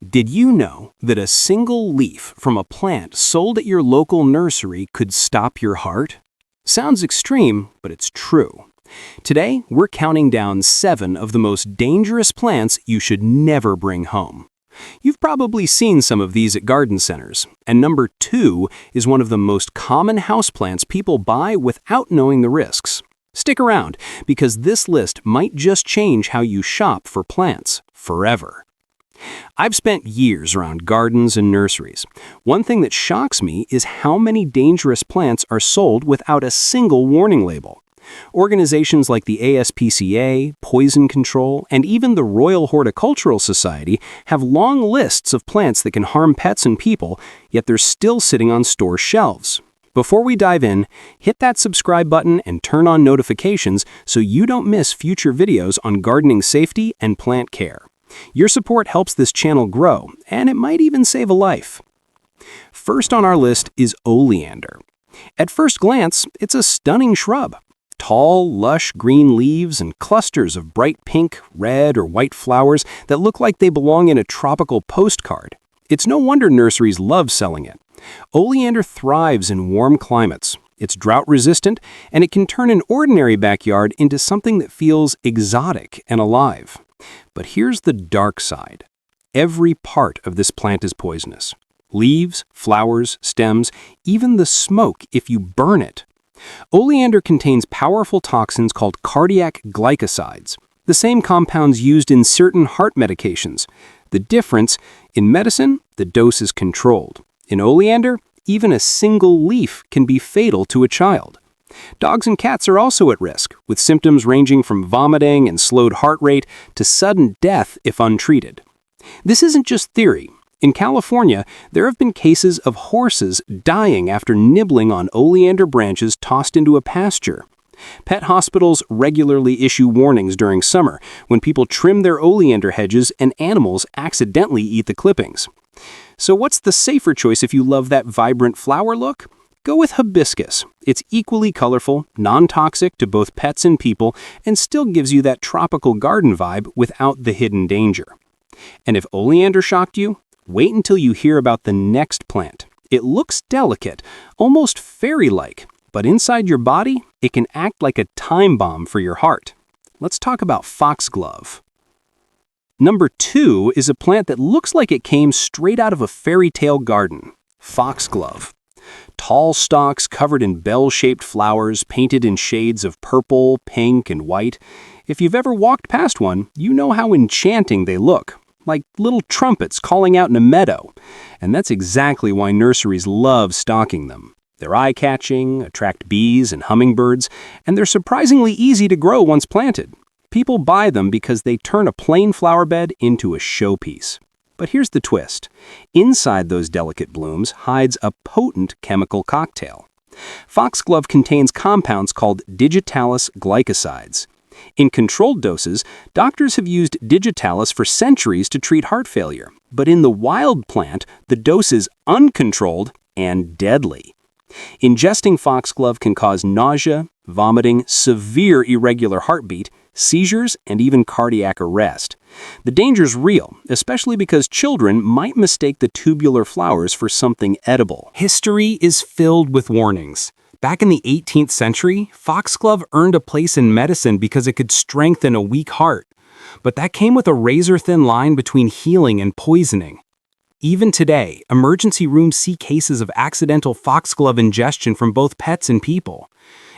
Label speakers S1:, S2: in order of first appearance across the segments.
S1: Did you know that a single leaf from a plant sold at your local nursery could stop your heart? Sounds extreme, but it's true. Today, we're counting down 7 of the most dangerous plants you should never bring home. You've probably seen some of these at garden centers, and number 2 is one of the most common houseplants people buy without knowing the risks. Stick around, because this list might just change how you shop for plants forever. I've spent years around gardens and nurseries. One thing that shocks me is how many dangerous plants are sold without a single warning label. Organizations like the ASPCA, Poison Control, and even the Royal Horticultural Society have long lists of plants that can harm pets and people, yet they're still sitting on store shelves. Before we dive in, hit that subscribe button and turn on notifications so you don't miss future videos on gardening safety and plant care. Your support helps this channel grow, and it might even save a life. First on our list is Oleander. At first glance, it's a stunning shrub. Tall, lush green leaves and clusters of bright pink, red, or white flowers that look like they belong in a tropical postcard. It's no wonder nurseries love selling it. Oleander thrives in warm climates. It's drought-resistant, and it can turn an ordinary backyard into something that feels exotic and alive. But here's the dark side. Every part of this plant is poisonous. Leaves, flowers, stems, even the smoke if you burn it. Oleander contains powerful toxins called cardiac glycosides, the same compounds used in certain heart medications. The difference, in medicine, the dose is controlled. In oleander, even a single leaf can be fatal to a child. Dogs and cats are also at risk, with symptoms ranging from vomiting and slowed heart rate to sudden death if untreated. This isn't just theory. In California, there have been cases of horses dying after nibbling on oleander branches tossed into a pasture. Pet hospitals regularly issue warnings during summer when people trim their oleander hedges and animals accidentally eat the clippings. So what's the safer choice if you love that vibrant flower look? Go with hibiscus. It's equally colorful, non-toxic to both pets and people, and still gives you that tropical garden vibe without the hidden danger. And if oleander shocked you, wait until you hear about the next plant. It looks delicate, almost fairy-like, but inside your body, it can act like a time bomb for your heart. Let's talk about foxglove. Number 2 is a plant that looks like it came straight out of a fairy tale garden, foxglove. Tall stalks covered in bell-shaped flowers painted in shades of purple, pink, and white. If you've ever walked past one, you know how enchanting they look, like little trumpets calling out in a meadow. And that's exactly why nurseries love stocking them. They're eye-catching, attract bees and hummingbirds, and they're surprisingly easy to grow once planted. People buy them because they turn a plain flower bed into a showpiece. But here's the twist. Inside those delicate blooms hides a potent chemical cocktail. Foxglove contains compounds called digitalis glycosides. In controlled doses, doctors have used digitalis for centuries to treat heart failure. But in the wild plant, the dose is uncontrolled and deadly. Ingesting foxglove can cause nausea, vomiting, severe irregular heartbeat, seizures, and even cardiac arrest. The danger's real, especially because children might mistake the tubular flowers for something edible. History is filled with warnings. Back in the 18th century, foxglove earned a place in medicine because it could strengthen a weak heart. But that came with a razor-thin line between healing and poisoning. Even today, emergency rooms see cases of accidental foxglove ingestion from both pets and people.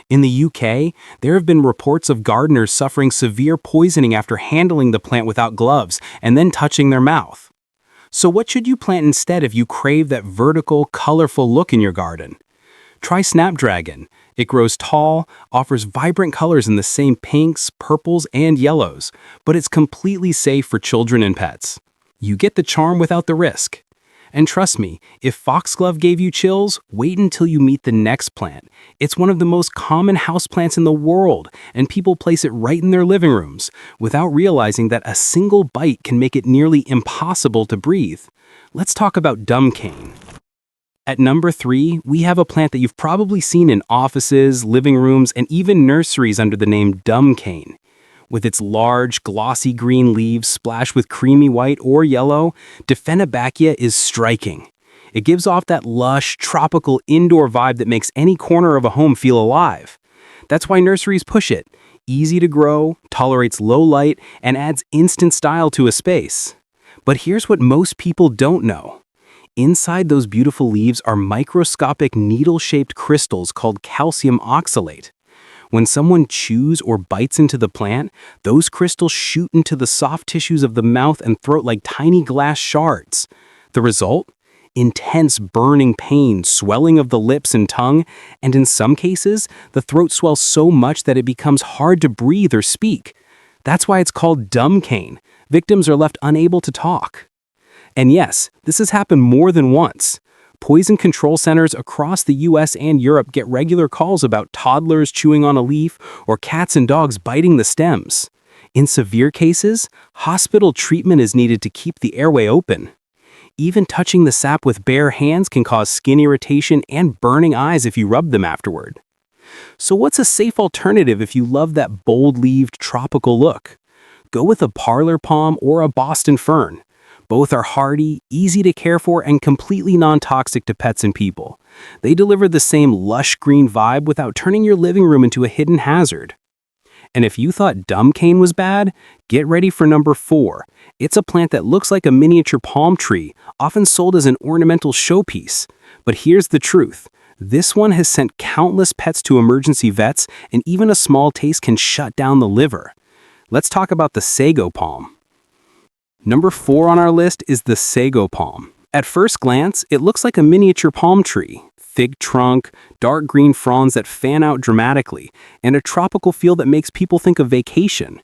S1: In the UK, there have been reports of gardeners suffering severe poisoning after handling the plant without gloves and then touching their mouth. So what should you plant instead if you crave that vertical, colorful look in your garden? Try snapdragon. It grows tall, offers vibrant colors in the same pinks, purples, and yellows, but it's completely safe for children and pets. You get the charm without the risk. And trust me, if foxglove gave you chills, wait until you meet the next plant. It's one of the most common houseplants in the world, and people place it right in their living rooms, without realizing that a single bite can make it nearly impossible to breathe. Let's talk about dumb cane. At number 3, we have a plant that you've probably seen in offices, living rooms, and even nurseries under the name dumb cane. With its large, glossy green leaves splashed with creamy white or yellow, Diphenobacchia is striking. It gives off that lush, tropical indoor vibe that makes any corner of a home feel alive. That's why nurseries push it. Easy to grow, tolerates low light, and adds instant style to a space. But here's what most people don't know. Inside those beautiful leaves are microscopic needle-shaped crystals called calcium oxalate. When someone chews or bites into the plant, those crystals shoot into the soft tissues of the mouth and throat like tiny glass shards. The result? Intense burning pain, swelling of the lips and tongue, and in some cases, the throat swells so much that it becomes hard to breathe or speak. That's why it's called dumb cane. Victims are left unable to talk. And yes, this has happened more than once. Poison control centers across the US and Europe get regular calls about toddlers chewing on a leaf or cats and dogs biting the stems. In severe cases, hospital treatment is needed to keep the airway open. Even touching the sap with bare hands can cause skin irritation and burning eyes if you rub them afterward. So what's a safe alternative if you love that bold-leaved tropical look? Go with a parlor palm or a Boston fern. Both are hardy, easy to care for, and completely non-toxic to pets and people. They deliver the same lush green vibe without turning your living room into a hidden hazard. And if you thought dumb cane was bad, get ready for number 4. It's a plant that looks like a miniature palm tree, often sold as an ornamental showpiece. But here's the truth. This one has sent countless pets to emergency vets, and even a small taste can shut down the liver. Let's talk about the Sago Palm. Number 4 on our list is the Sago Palm. At first glance, it looks like a miniature palm tree. Thick trunk, dark green fronds that fan out dramatically, and a tropical feel that makes people think of vacation.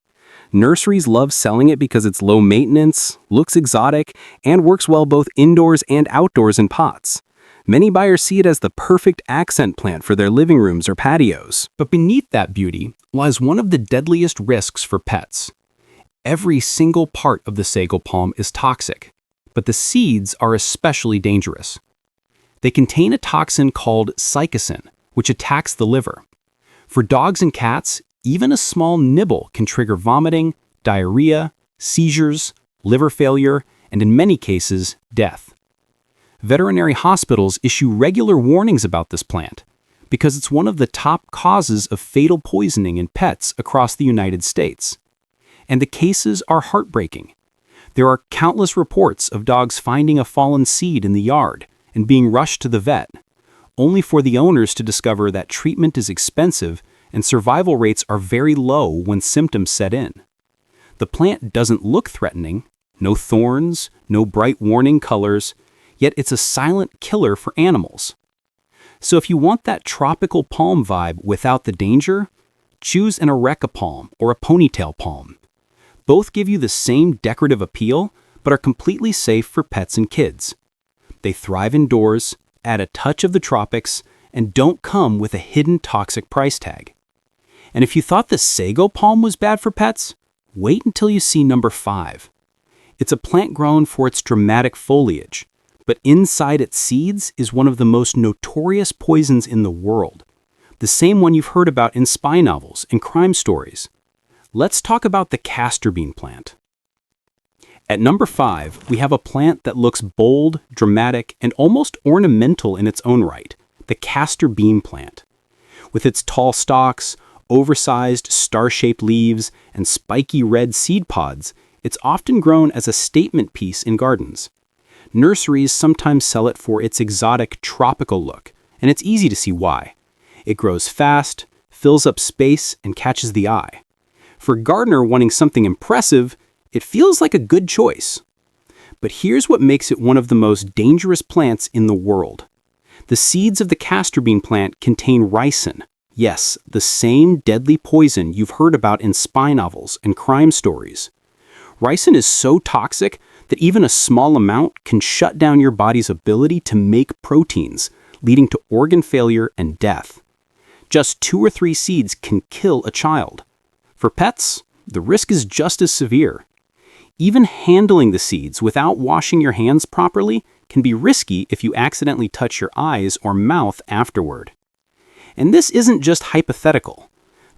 S1: Nurseries love selling it because it's low maintenance, looks exotic, and works well both indoors and outdoors in pots. Many buyers see it as the perfect accent plant for their living rooms or patios. But beneath that beauty lies one of the deadliest risks for pets. Every single part of the Sago Palm is toxic, but the seeds are especially dangerous. They contain a toxin called psychocin, which attacks the liver. For dogs and cats, even a small nibble can trigger vomiting, diarrhea, seizures, liver failure, and in many cases, death. Veterinary hospitals issue regular warnings about this plant because it's one of the top causes of fatal poisoning in pets across the United States. And the cases are heartbreaking. There are countless reports of dogs finding a fallen seed in the yard and being rushed to the vet, only for the owners to discover that treatment is expensive and survival rates are very low when symptoms set in. The plant doesn't look threatening, no thorns, no bright warning colors, yet it's a silent killer for animals. So if you want that tropical palm vibe without the danger, choose an areca palm or a ponytail palm. Both give you the same decorative appeal, but are completely safe for pets and kids. They thrive indoors, add a touch of the tropics, and don't come with a hidden toxic price tag. And if you thought the Sago Palm was bad for pets, wait until you see number 5. It's a plant grown for its dramatic foliage, but inside its seeds is one of the most notorious poisons in the world. The same one you've heard about in spy novels and crime stories. Let's talk about the Castor Bean Plant. At number 5, we have a plant that looks bold, dramatic, and almost ornamental in its own right, the Castor Bean Plant. With its tall stalks, oversized, star-shaped leaves, and spiky red seed pods, it's often grown as a statement piece in gardens. Nurseries sometimes sell it for its exotic tropical look, and it's easy to see why. It grows fast, fills up space, and catches the eye. For a gardener wanting something impressive, it feels like a good choice. But here's what makes it one of the most dangerous plants in the world. The seeds of the castor bean plant contain ricin. Yes, the same deadly poison you've heard about in spy novels and crime stories. Ricin is so toxic that even a small amount can shut down your body's ability to make proteins, leading to organ failure and death. Just 2 or 3 seeds can kill a child. For pets, the risk is just as severe. Even handling the seeds without washing your hands properly can be risky if you accidentally touch your eyes or mouth afterward. And this isn't just hypothetical.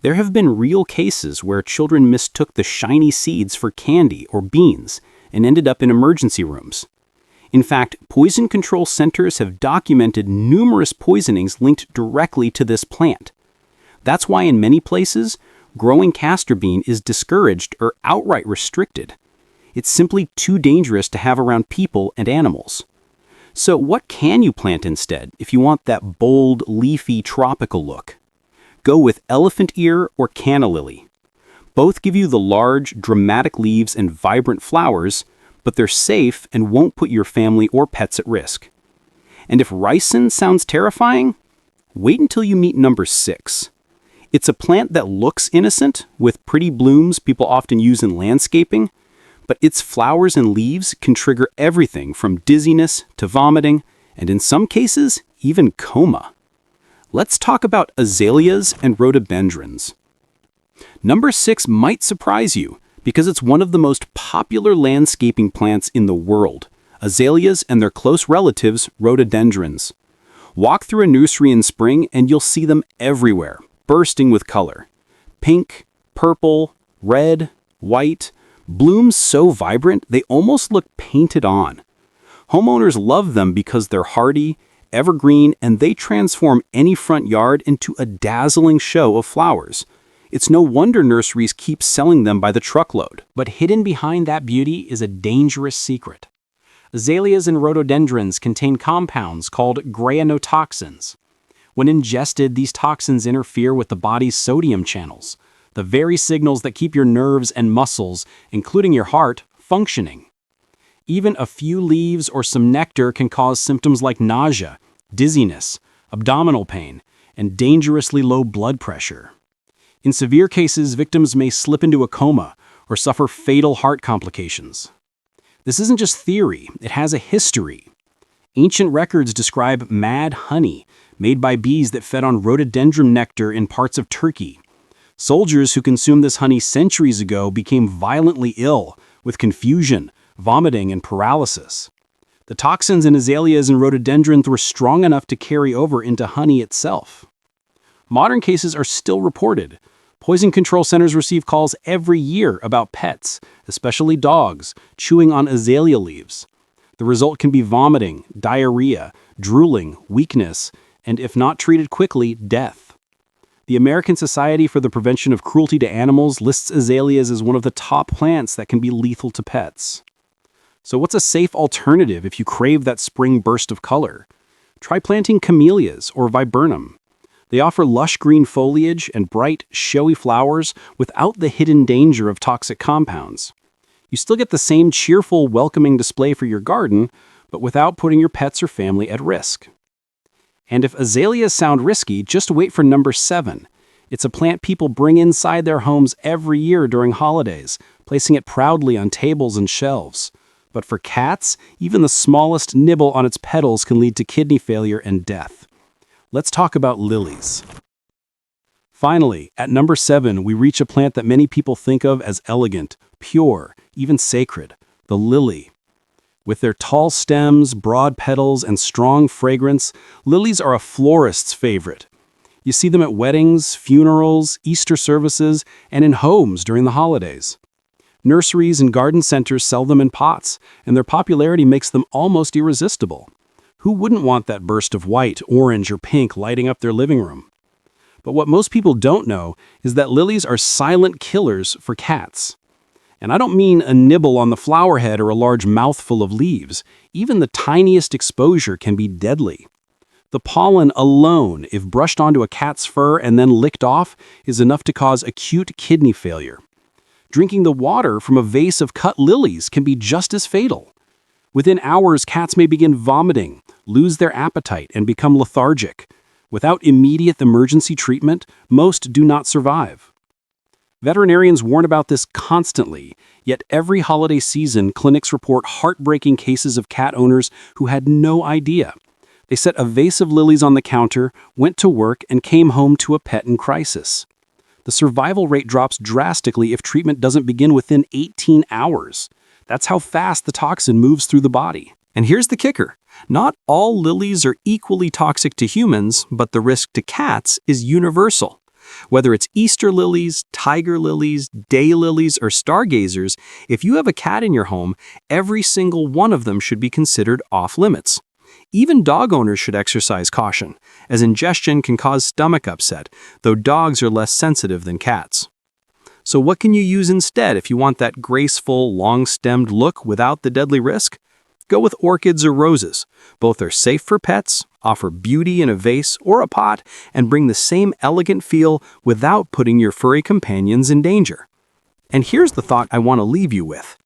S1: There have been real cases where children mistook the shiny seeds for candy or beans and ended up in emergency rooms. In fact, poison control centers have documented numerous poisonings linked directly to this plant. That's why in many places, growing castor bean is discouraged or outright restricted. It's simply too dangerous to have around people and animals. So what can you plant instead if you want that bold, leafy, tropical look? Go with elephant ear or canna lily. Both give you the large, dramatic leaves and vibrant flowers, but they're safe and won't put your family or pets at risk. And if ricin sounds terrifying, wait until you meet number 6. It's a plant that looks innocent, with pretty blooms people often use in landscaping, but its flowers and leaves can trigger everything from dizziness to vomiting, and in some cases, even coma. Let's talk about azaleas and rhododendrons. Number 6 might surprise you because it's one of the most popular landscaping plants in the world, azaleas and their close relatives, rhododendrons. Walk through a nursery in spring and you'll see them everywhere, bursting with color. Pink, purple, red, white, blooms so vibrant they almost look painted on. Homeowners love them because they're hardy, evergreen, and they transform any front yard into a dazzling show of flowers. It's no wonder nurseries keep selling them by the truckload. But hidden behind that beauty is a dangerous secret. Azaleas and rhododendrons contain compounds called toxins. When ingested, these toxins interfere with the body's sodium channels, the very signals that keep your nerves and muscles, including your heart, functioning. Even a few leaves or some nectar can cause symptoms like nausea, dizziness, abdominal pain, and dangerously low blood pressure. In severe cases, victims may slip into a coma or suffer fatal heart complications. This isn't just theory, it has a history. Ancient records describe mad honey made by bees that fed on rhododendron nectar in parts of Turkey. Soldiers who consumed this honey centuries ago became violently ill with confusion, vomiting, and paralysis. The toxins in azaleas and rhododendrons were strong enough to carry over into honey itself. Modern cases are still reported. Poison control centers receive calls every year about pets, especially dogs, chewing on azalea leaves. The result can be vomiting, diarrhea, drooling, weakness, and if not treated quickly, death. The American Society for the Prevention of Cruelty to Animals lists azaleas as one of the top plants that can be lethal to pets. So what's a safe alternative if you crave that spring burst of color? Try planting camellias or viburnum. They offer lush green foliage and bright, showy flowers without the hidden danger of toxic compounds. You still get the same cheerful, welcoming display for your garden, but without putting your pets or family at risk. And if azaleas sound risky, just wait for number 7. It's a plant people bring inside their homes every year during holidays, placing it proudly on tables and shelves. But for cats, even the smallest nibble on its petals can lead to kidney failure and death. Let's talk about lilies. Finally, at number 7, we reach a plant that many people think of as elegant, pure, even sacred, the lily. With their tall stems, broad petals, and strong fragrance, lilies are a florist's favorite. You see them at weddings, funerals, Easter services, and in homes during the holidays. Nurseries and garden centers sell them in pots, and their popularity makes them almost irresistible. Who wouldn't want that burst of white, orange, or pink lighting up their living room? But what most people don't know is that lilies are silent killers for cats. And I don't mean a nibble on the flower head or a large mouthful of leaves. Even the tiniest exposure can be deadly. The pollen alone, if brushed onto a cat's fur and then licked off, is enough to cause acute kidney failure. Drinking the water from a vase of cut lilies can be just as fatal. Within hours, cats may begin vomiting, lose their appetite, and become lethargic. Without immediate emergency treatment, most do not survive. Veterinarians warn about this constantly, yet every holiday season, clinics report heartbreaking cases of cat owners who had no idea. They set a vase of lilies on the counter, went to work, and came home to a pet in crisis. The survival rate drops drastically if treatment doesn't begin within 18 hours. That's how fast the toxin moves through the body. And here's the kicker. Not all lilies are equally toxic to humans, but the risk to cats is universal. Whether it's Easter lilies, tiger lilies, daylilies, or stargazers, if you have a cat in your home, every single one of them should be considered off-limits. Even dog owners should exercise caution, as ingestion can cause stomach upset, though dogs are less sensitive than cats. So what can you use instead if you want that graceful, long-stemmed look without the deadly risk? Go with orchids or roses. Both are safe for pets, offer beauty in a vase or a pot, and bring the same elegant feel without putting your furry companions in danger. And here's the thought I want to leave you with.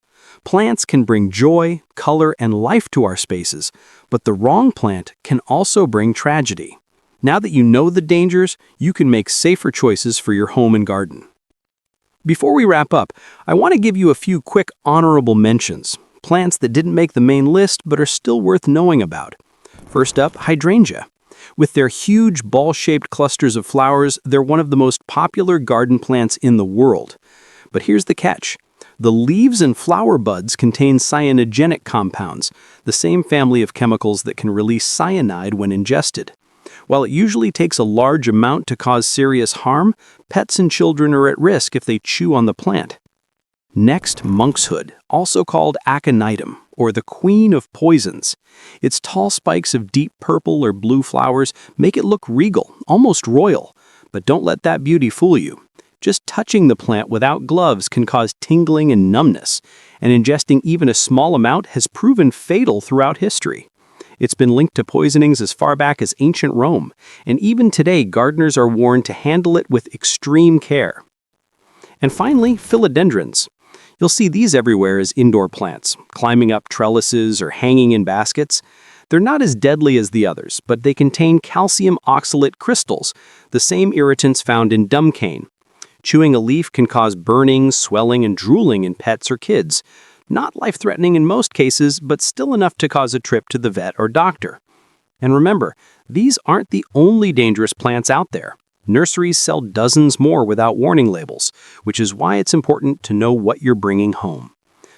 S1: Plants can bring joy, color, and life to our spaces, but the wrong plant can also bring tragedy. Now that you know the dangers, you can make safer choices for your home and garden. Before we wrap up, I want to give you a few quick honorable mentions. Plants that didn't make the main list but are still worth knowing about. First up, hydrangea. With their huge ball-shaped clusters of flowers, they're one of the most popular garden plants in the world. But here's the catch. The leaves and flower buds contain cyanogenic compounds, the same family of chemicals that can release cyanide when ingested. While it usually takes a large amount to cause serious harm, pets and children are at risk if they chew on the plant. Next, monkshood, also called aconitum, or the queen of poisons. Its tall spikes of deep purple or blue flowers make it look regal, almost royal. But don't let that beauty fool you. Just touching the plant without gloves can cause tingling and numbness, and ingesting even a small amount has proven fatal throughout history. It's been linked to poisonings as far back as ancient Rome, and even today gardeners are warned to handle it with extreme care. And finally, philodendrons. You'll see these everywhere as indoor plants, climbing up trellises or hanging in baskets. They're not as deadly as the others, but they contain calcium oxalate crystals, the same irritants found in dumb cane. Chewing a leaf can cause burning, swelling, and drooling in pets or kids. Not life-threatening in most cases, but still enough to cause a trip to the vet or doctor. And remember, these aren't the only dangerous plants out there. Nurseries sell dozens more without warning labels, which is why it's important to know what you're bringing home.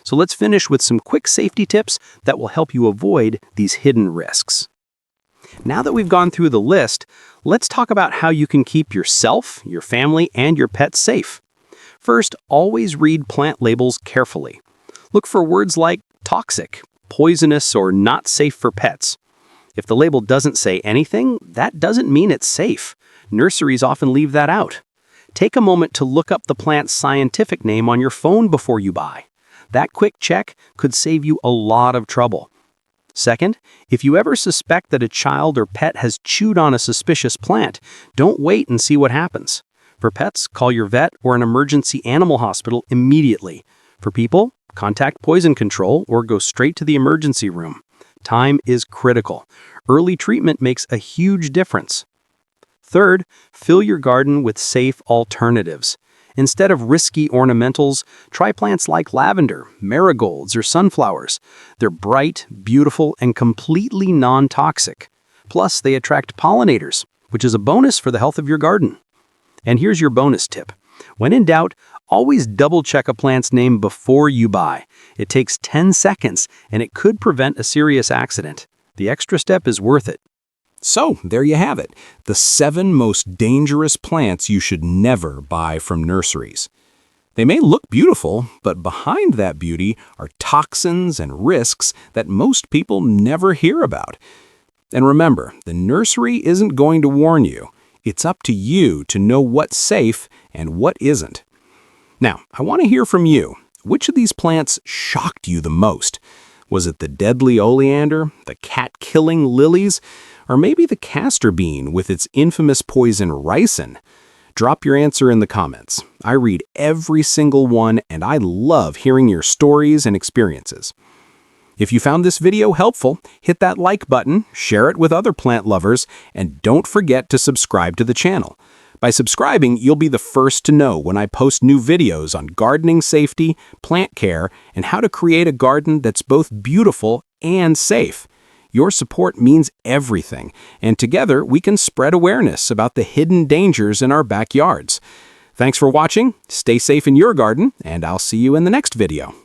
S1: So let's finish with some quick safety tips that will help you avoid these hidden risks. Now that we've gone through the list, let's talk about how you can keep yourself, your family, and your pets safe. First, always read plant labels carefully. Look for words like toxic, poisonous, or not safe for pets. If the label doesn't say anything, that doesn't mean it's safe. Nurseries often leave that out. Take a moment to look up the plant's scientific name on your phone before you buy. That quick check could save you a lot of trouble. Second, if you ever suspect that a child or pet has chewed on a suspicious plant, don't wait and see what happens. For pets, call your vet or an emergency animal hospital immediately. For people, contact poison control or go straight to the emergency room. Time is critical. Early treatment makes a huge difference. Third, fill your garden with safe alternatives. Instead of risky ornamentals, try plants like lavender, marigolds, or sunflowers. They're bright, beautiful, and completely non-toxic. Plus, they attract pollinators, which is a bonus for the health of your garden. And here's your bonus tip. When in doubt, always double-check a plant's name before you buy. It takes 10 seconds, and it could prevent a serious accident. The extra step is worth it.
S2: So, there you have it, the 7 most dangerous plants you should never buy from nurseries. They may look beautiful, but behind that beauty are toxins and risks that most people never hear about. And remember, the nursery isn't going to warn you. It's up to you to know what's safe and what isn't. Now, I want to hear from you. Which of these plants shocked you the most? Was it the deadly oleander, the cat-killing lilies, or maybe the castor bean with its infamous poison ricin? Drop your answer in the comments. I read every single one, and I love hearing your stories and experiences. If you found this video helpful, hit that like button, share it with other plant lovers, and don't forget to subscribe to the channel. By subscribing, you'll be the first to know when I post new videos on gardening safety, plant care, and how to create a garden that's both beautiful and safe. Your support means everything, and together we can spread awareness about the hidden dangers in our backyards. Thanks for watching, stay safe in your garden, and I'll see you in the next video.